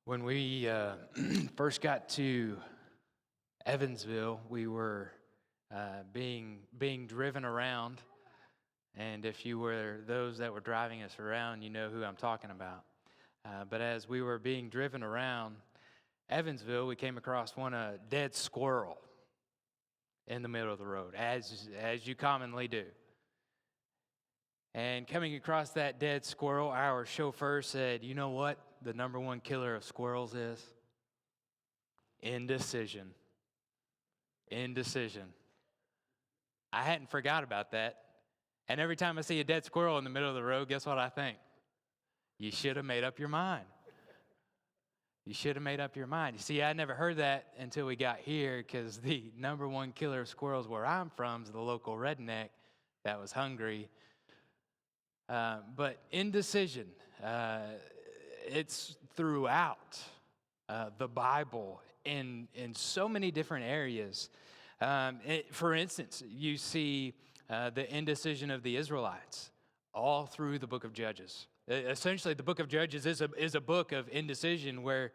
When we first got to Evansville, we were being driven around, and if you were those that were driving us around, you know who I'm talking about. But as we were being driven around Evansville, we came across a dead squirrel in the middle of the road, as you commonly do. And coming across that dead squirrel, our chauffeur said, "You know what the number one killer of squirrels is? Indecision. Indecision." I hadn't forgot about that. And every time I see a dead squirrel in the middle of the road, guess what I think? You should have made up your mind. You should have made up your mind. You see, I never heard that until we got here, because the number one killer of squirrels where I'm from is the local redneck that was hungry. But indecision, it's throughout the Bible in so many different areas. For instance, you see the indecision of the Israelites all through the book of Judges. Essentially, the book of Judges is a book of indecision where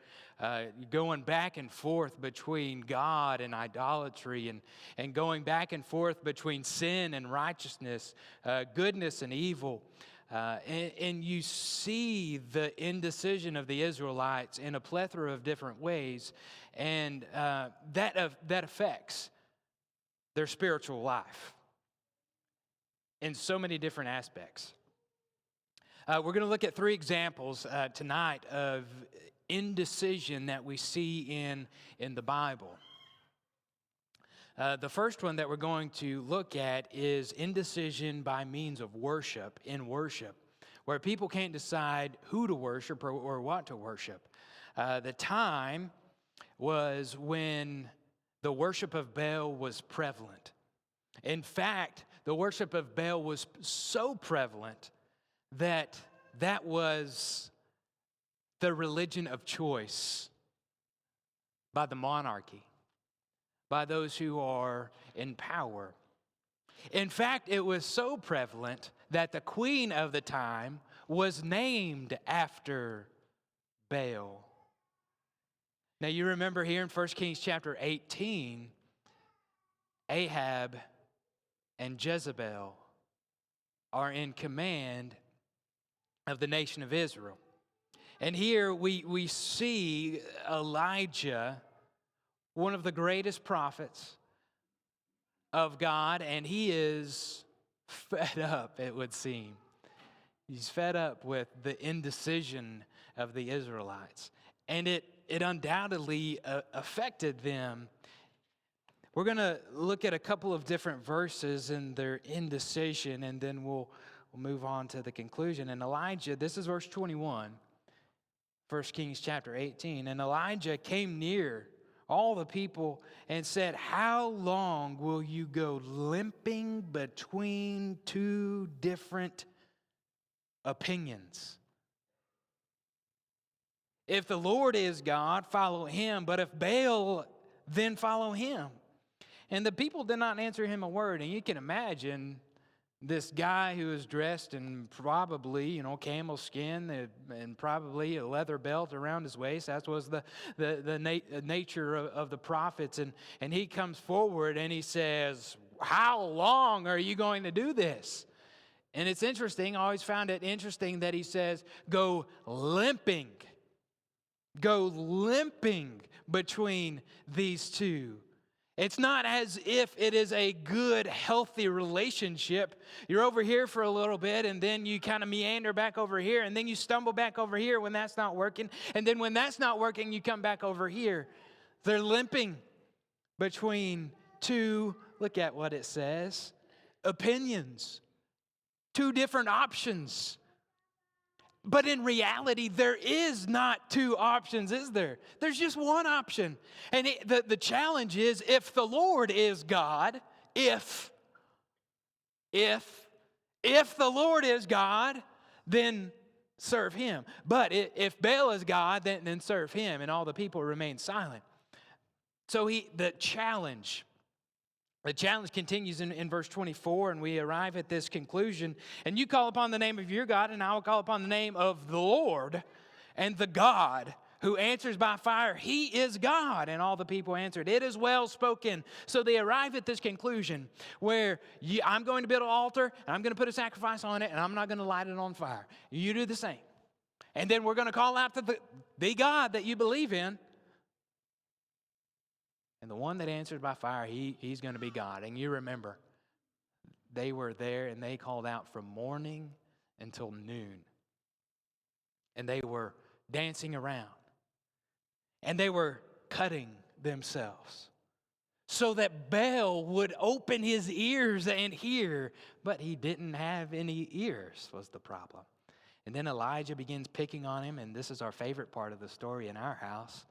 going back and forth between God and idolatry and going back and forth between sin and righteousness, goodness and evil. And you see the indecision of the Israelites in a plethora of different ways, and that affects their spiritual life in so many different aspects. We're going to look at three examples tonight of indecision that we see in the Bible. The first one that we're going to look at is indecision by means of worship, in worship, where people can't decide who to worship or what to worship. The time was when the worship of Baal was prevalent. In fact, the worship of Baal was so prevalent that was the religion of choice by the monarchy, by those who are in power. In fact, it was so prevalent that the queen of the time was named after Baal. Now, you remember here in 1 Kings chapter 18, Ahab and Jezebel are in command of the nation of Israel. And here we see Elijah, one of the greatest prophets of God, and he is fed up, it would seem. He's fed up with the indecision of the Israelites, and it undoubtedly affected them. We're going to look at a couple of different verses in their indecision, and then we'll move on to the conclusion. And Elijah, this is verse 21, 1 Kings chapter 18. And Elijah came near all the people and said, "How long will you go limping between two different opinions? If the Lord is God, follow him. But if Baal, then follow him." And the people did not answer him a word. And you can imagine this guy who is dressed in probably, camel skin and probably a leather belt around his waist. That was the nature of the prophets. And he comes forward and he says, "How long are you going to do this?" And it's interesting. I always found it interesting that he says, go limping between these two. It's not as if it is a good, healthy relationship. You're over here for a little bit, and then you kind of meander back over here, and then you stumble back over here when that's not working. And then when that's not working, you come back over here. They're limping between two, look at what it says, opinions, two different options. But in reality, there is not two options, is there? There's just one option. And the challenge is, if the Lord is God, if the Lord is God, then serve him. But if Baal is God, then serve him. And all the people remain silent. So the challenge continues in verse 24, and we arrive at this conclusion. "And you call upon the name of your God, and I will call upon the name of the Lord, and the God who answers by fire, he is God. And all the people answered, it is well spoken. So they arrive at this conclusion where I'm going to build an altar, and I'm going to put a sacrifice on it, and I'm not going to light it on fire. You do the same. And then we're going to call out to the God that you believe in. And the one that answered by fire, he's going to be God. And you remember, they were there and they called out from morning until noon. And they were dancing around. And they were cutting themselves so that Baal would open his ears and hear. But he didn't have any ears, was the problem. And then Elijah begins picking on him, and this is our favorite part of the story in our house.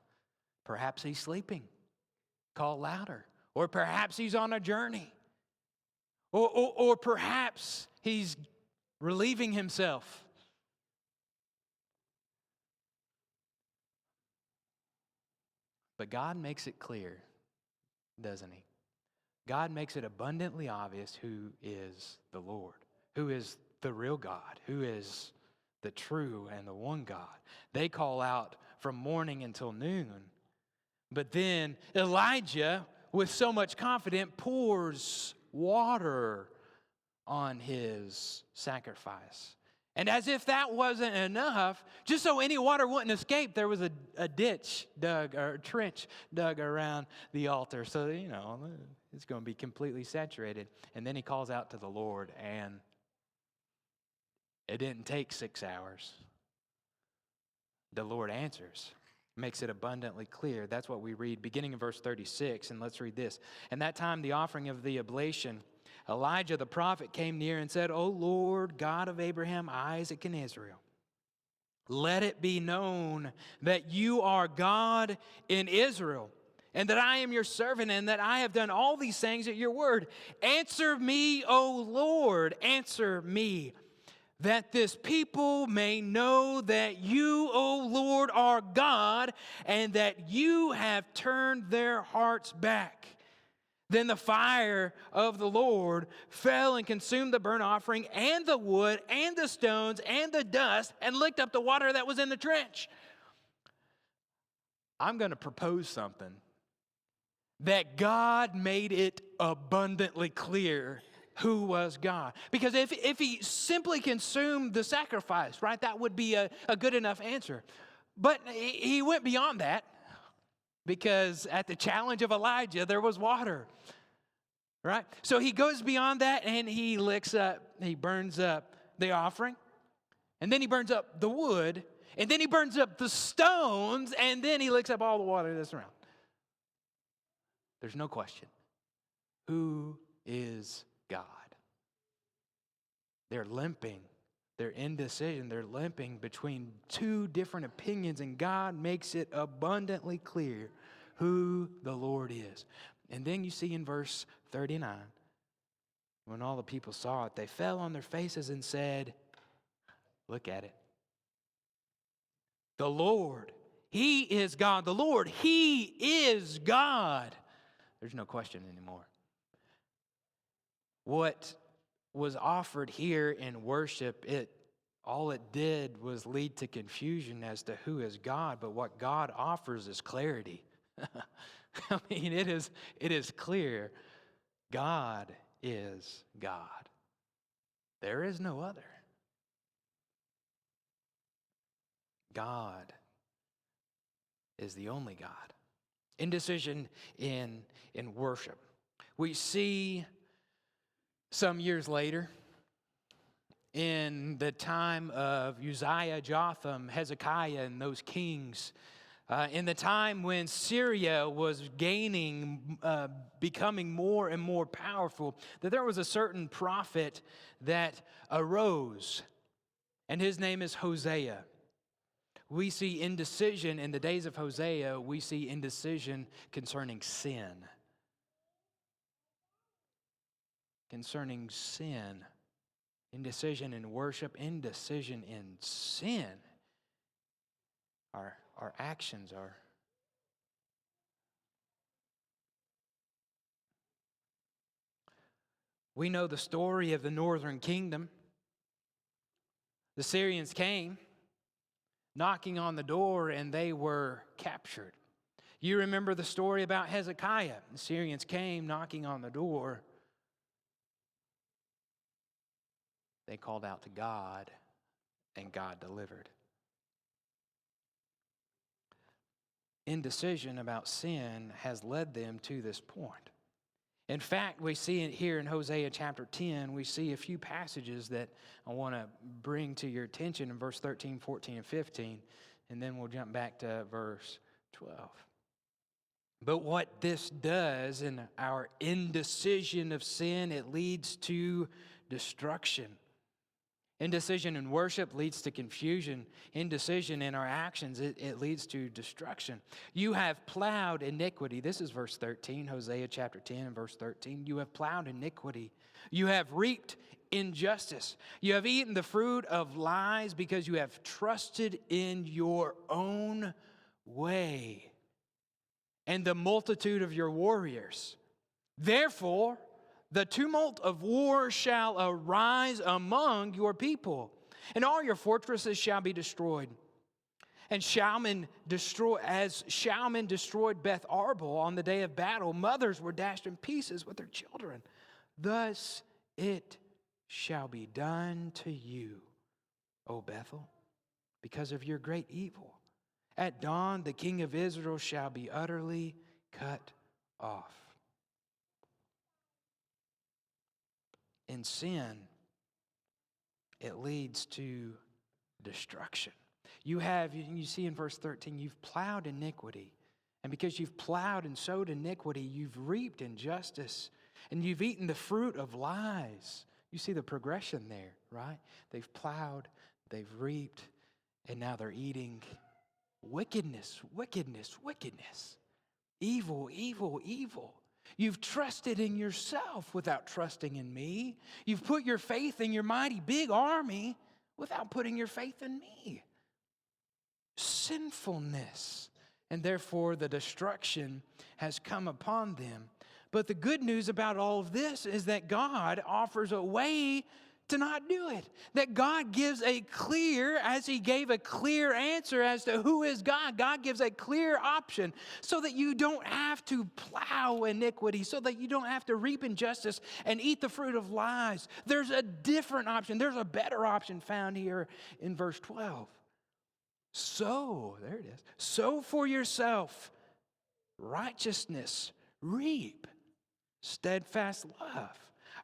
Perhaps he's sleeping. Call louder. Or perhaps he's on a journey. Or perhaps he's relieving himself. But God makes it clear, doesn't he? God makes it abundantly obvious who is the Lord, who is the real God, who is the true and the one God. They call out from morning until noon. But then Elijah, with so much confidence, pours water on his sacrifice. And as if that wasn't enough, just so any water wouldn't escape, there was a ditch dug, or a trench dug around the altar. So, it's going to be completely saturated. And then he calls out to the Lord, and it didn't take 6 hours. The Lord answers, makes it abundantly clear. That's what we read beginning in verse 36. And let's read this. And that time the offering of the oblation, Elijah the prophet came near and said, O Lord, God of Abraham, Isaac, and Israel, let it be known that you are God in Israel, and that I am your servant, and that I have done all these things at your word. Answer me, O Lord, answer me, that this people may know that you, O Lord, are God, and that you have turned their hearts back. Then the fire of the Lord fell and consumed the burnt offering and the wood and the stones and the dust and licked up the water that was in the trench. I'm going to propose something that God made it abundantly clear who was God. Because if he simply consumed the sacrifice, right, that would be a good enough answer. But he went beyond that. Because at the challenge of Elijah, there was water, right? So he goes beyond that and he burns up the offering, and then he burns up the wood, and then he burns up the stones, and then he licks up all the water that's around. There's no question. Who is God? They're limping. They're indecision. They're limping between two different opinions, and God makes it abundantly clear who the Lord is. And then you see in verse 39, when all the people saw it, they fell on their faces and said, look at it. The Lord, He is God. The Lord, He is God. There's no question anymore. What was offered here in worship, all it did was lead to confusion as to who is God, but what God offers is clarity. I mean, it is clear. God is God. There is no other. God is the only God. Indecision in worship. We see some years later, in the time of Uzziah, Jotham, Hezekiah, and those kings, in the time when Syria was becoming more and more powerful, that there was a certain prophet that arose, and his name is Hosea. We see indecision in the days of Hosea. We see indecision concerning sin. Concerning sin. Indecision in worship, indecision in sin. Our actions are. We know the story of the northern kingdom. The Syrians came. knocking on the door and they were captured. You remember the story about Hezekiah. The Syrians came knocking on the door. They called out to God, and God delivered. Indecision about sin has led them to this point. In fact, we see it here in Hosea chapter 10. We see a few passages that I want to bring to your attention in verse 13, 14, and 15. And then we'll jump back to verse 12. But what this does in our indecision of sin, it leads to destruction. Indecision in worship leads to confusion. Indecision in our actions, it leads to destruction. You have plowed iniquity. This is verse 13, Hosea chapter 10 and verse 13. You have plowed iniquity. You have reaped injustice. You have eaten the fruit of lies because you have trusted in your own way and the multitude of your warriors. Therefore, the tumult of war shall arise among your people, and all your fortresses shall be destroyed. And Shalman destroyed Beth Arbel on the day of battle. Mothers were dashed in pieces with their children. Thus it shall be done to you, O Bethel, because of your great evil. At dawn, the king of Israel shall be utterly cut off. In sin, it leads to destruction. You see in verse 13, you've plowed iniquity. And because you've plowed and sowed iniquity, you've reaped injustice. And you've eaten the fruit of lies. You see the progression there, right? They've plowed, they've reaped, and now they're eating wickedness, wickedness, wickedness. Evil, evil, evil. You've trusted in yourself without trusting in me. You've put your faith in your mighty big army without putting your faith in me. Sinfulness. And therefore the destruction has come upon them. But the good news about all of this is that God offers a way to not do it. That God gives as He gave a clear answer as to who is God, God gives a clear option so that you don't have to plow iniquity, so that you don't have to reap injustice and eat the fruit of lies. There's a different option. There's a better option found here in verse 12. Sow, there it is, sow for yourself righteousness, reap steadfast love.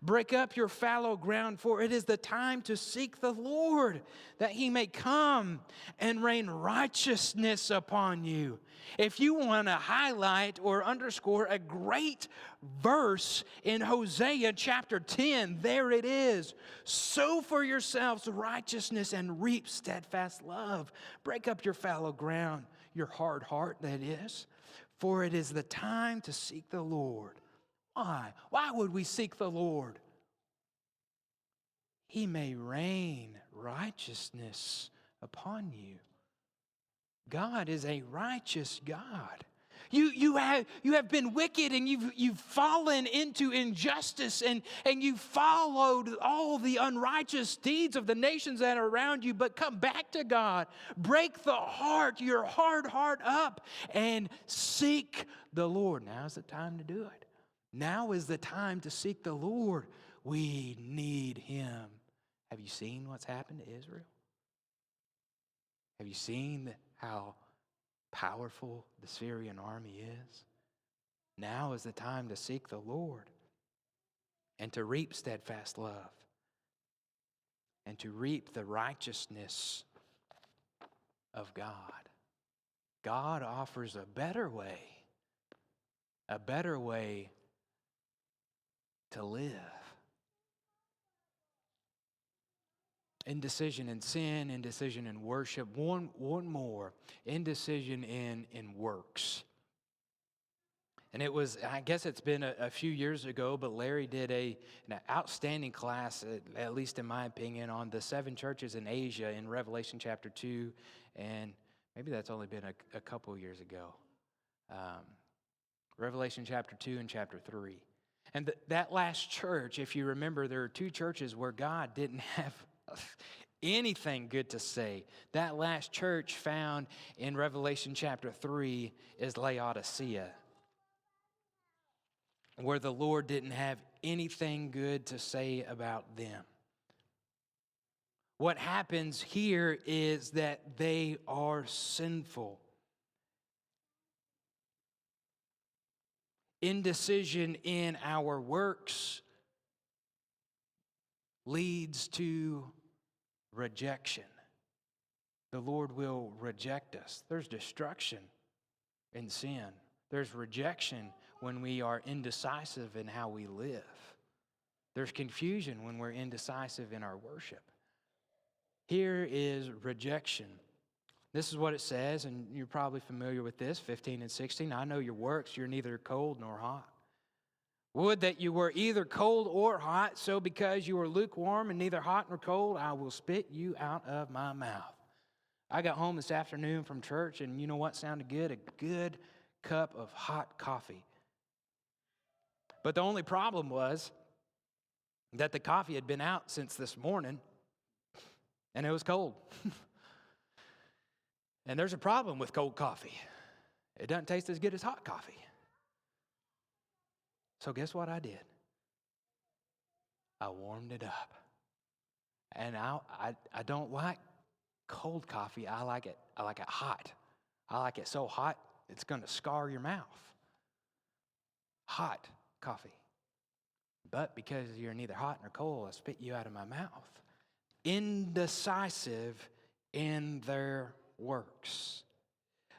Break up your fallow ground, for it is the time to seek the Lord, that He may come and rain righteousness upon you. If you want to highlight or underscore a great verse in Hosea chapter 10, there it is. Sow for yourselves righteousness and reap steadfast love. Break up your fallow ground, your hard heart, that is, for it is the time to seek the Lord. Why? Why would we seek the Lord? He may rain righteousness upon you. God is a righteous God. You have been wicked and you've fallen into injustice and you've followed all the unrighteous deeds of the nations that are around you, but come back to God. Break your hard heart up and seek the Lord. Now's the time to do it. Now is the time to seek the Lord. We need Him. Have you seen what's happened to Israel? Have you seen how powerful the Syrian army is? Now is the time to seek the Lord and to reap steadfast love and to reap the righteousness of God. God offers a better way to live. Indecision in sin, indecision in worship. One more, indecision in works. And I guess it's been a few years ago, but Larry did an outstanding class, at least in my opinion, on the 7 churches in Asia in Revelation chapter 2. And maybe that's only been a couple years ago. Revelation chapter 2 and chapter 3. And that last church, if you remember, there are 2 churches where God didn't have anything good to say. That last church found in Revelation chapter 3 is Laodicea, where the Lord didn't have anything good to say about them. What happens here is that they are sinful. Indecision in our works leads to rejection. The Lord will reject us. There's destruction in sin. There's rejection when we are indecisive in how we live. There's confusion when we're indecisive in our worship. Here is rejection. This is what it says, and you're probably familiar with this, 15 and 16. I know your works, you're neither cold nor hot. Would that you were either cold or hot, so because you are lukewarm and neither hot nor cold, I will spit you out of my mouth. I got home this afternoon from church, and you know what sounded good? A good cup of hot coffee. But the only problem was that the coffee had been out since this morning, and it was cold. And there's a problem with cold coffee. It doesn't taste as good as hot coffee. So guess what I did? I warmed it up. And I don't like cold coffee. I like it hot. I like it so hot it's going to scar your mouth. Hot coffee. But because you're neither hot nor cold, I spit you out of my mouth. Indecisive in their works.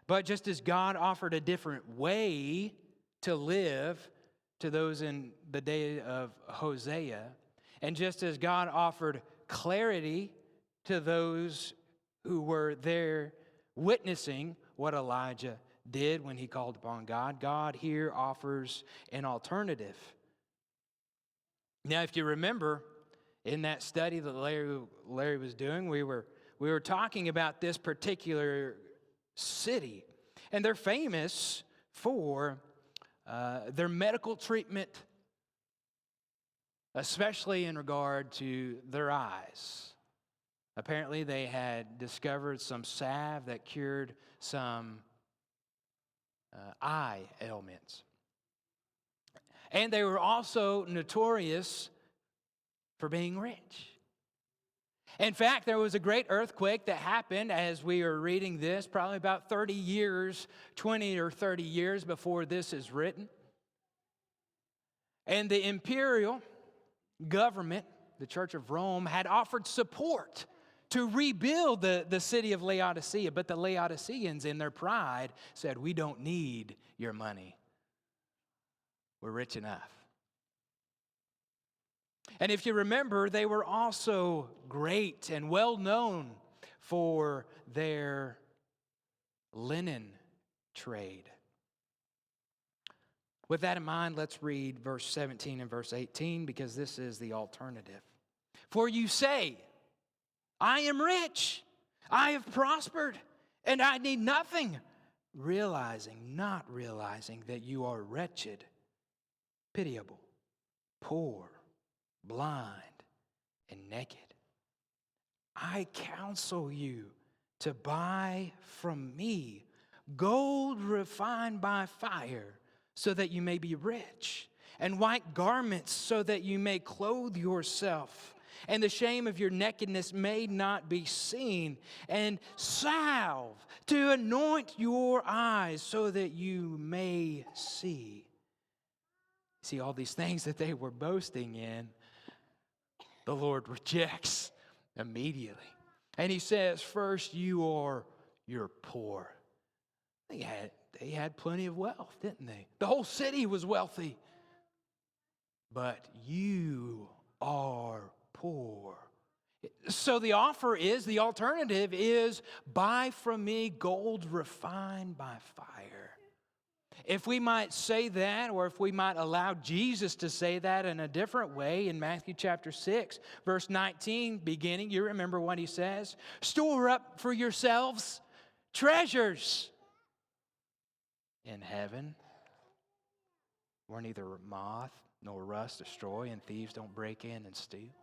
But just as God offered a different way to live to those in the day of Hosea, and just as God offered clarity to those who were there witnessing what Elijah did when he called upon God, God here offers an alternative. Now, if you remember, in that study that Larry was doing, we were talking about this particular city, and they're famous for their medical treatment, especially in regard to their eyes. Apparently, they had discovered some salve that cured some eye ailments. And they were also notorious for being rich. In fact, there was a great earthquake that happened as we are reading this, probably about 30 years, 20 or 30 years before this is written. And the imperial government, the Church of Rome, had offered support to rebuild the city of Laodicea. But the Laodiceans, in their pride, said, "We don't need your money. We're rich enough." And if you remember, they were also great and well known for their linen trade. With that in mind, let's read verse 17 and verse 18, because this is the alternative. For you say, I am rich, I have prospered, and I need nothing, not realizing that you are wretched, pitiable, poor, blind, and naked. I counsel you to buy from me gold refined by fire, so that you may be rich, and white garments, so that you may clothe yourself, and the shame of your nakedness may not be seen, and salve to anoint your eyes, so that you may see. See, all these things that they were boasting in, the Lord rejects immediately. And he says, first, you're poor. They had plenty of wealth, didn't they? The whole city was wealthy. But you are poor. So the alternative is, buy from me gold refined by fire. If we might say that, or if we might allow Jesus to say that in a different way, in Matthew chapter 6, verse 19 beginning, you remember what he says? Store up for yourselves treasures in heaven, where neither moth nor rust destroy, and thieves don't break in and steal.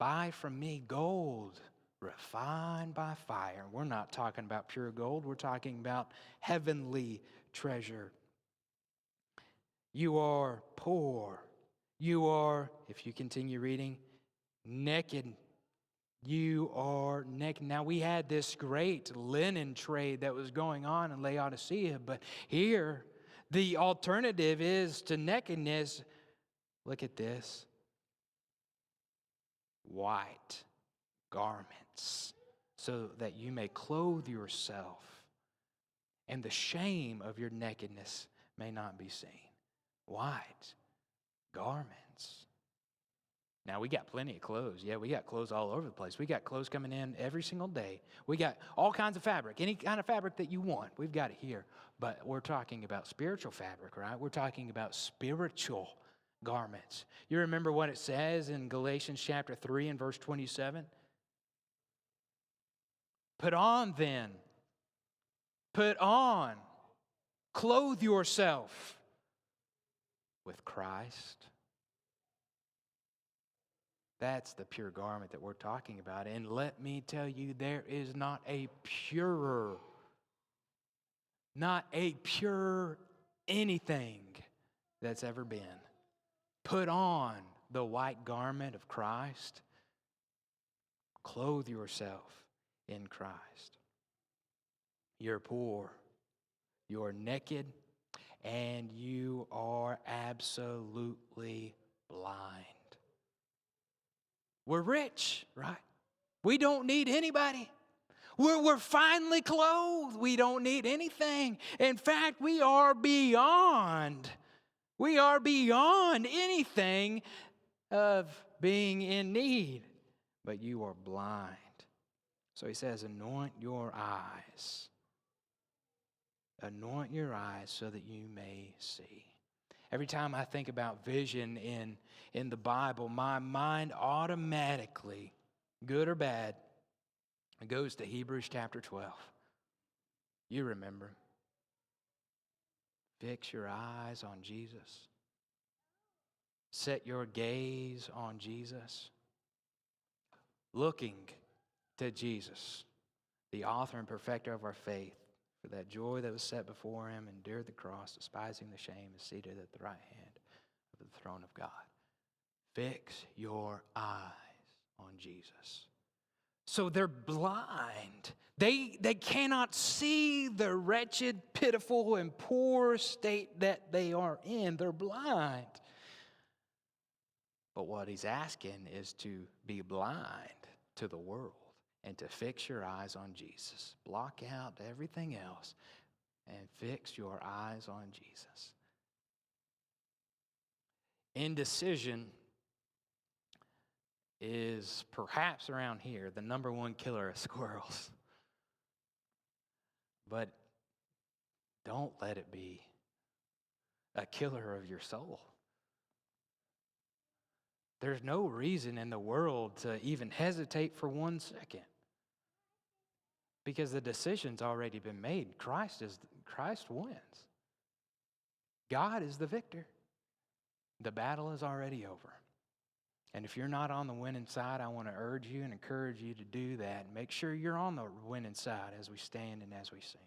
Buy from me gold refined by fire. We're not talking about pure gold. We're talking about heavenly treasure. You are poor. You are, if you continue reading, naked. You are naked. Now, we had this great linen trade that was going on in Laodicea, but here the alternative is to nakedness. Look at this. White garments, so that you may clothe yourself, and the shame of your nakedness may not be seen. White garments. Now, we got plenty of clothes. Yeah, we got clothes all over the place. We got clothes coming in every single day. We got all kinds of fabric, any kind of fabric that you want. We've got it here. But we're talking about spiritual fabric, right? We're talking about spiritual garments. You remember what it says in Galatians chapter 3 and verse 27? Put on then. Put on. Clothe yourself with Christ. That's the pure garment that we're talking about. And let me tell you, there is not a purer anything that's ever been. Put on the white garment of Christ. Clothe yourself in Christ. You're poor. You're naked. And you are absolutely blind. We're rich, right? We don't need anybody. We're finely clothed. We don't need anything. In fact, we are beyond anything of being in need. But you are blind. So he says, anoint your eyes. Anoint your eyes so that you may see. Every time I think about vision in the Bible, my mind automatically, good or bad, goes to Hebrews chapter 12. You remember. Fix your eyes on Jesus. Set your gaze on Jesus. Looking to Jesus, the author and perfecter of our faith, for that joy that was set before him, endured the cross, despising the shame, is seated at the right hand of the throne of God. Fix your eyes on Jesus. So they're blind. They cannot see the wretched, pitiful, and poor state that they are in. They're blind. But what he's asking is to be blind to the world and to fix your eyes on Jesus. Block out everything else and fix your eyes on Jesus. Indecision is perhaps around here the number one killer of squirrels. But don't let it be a killer of your soul. There's no reason in the world to even hesitate for 1 second, because the decision's already been made. Christ wins. God is the victor. The battle is already over. And if you're not on the winning side, I want to urge you and encourage you to do that. Make sure you're on the winning side as we stand and as we sing.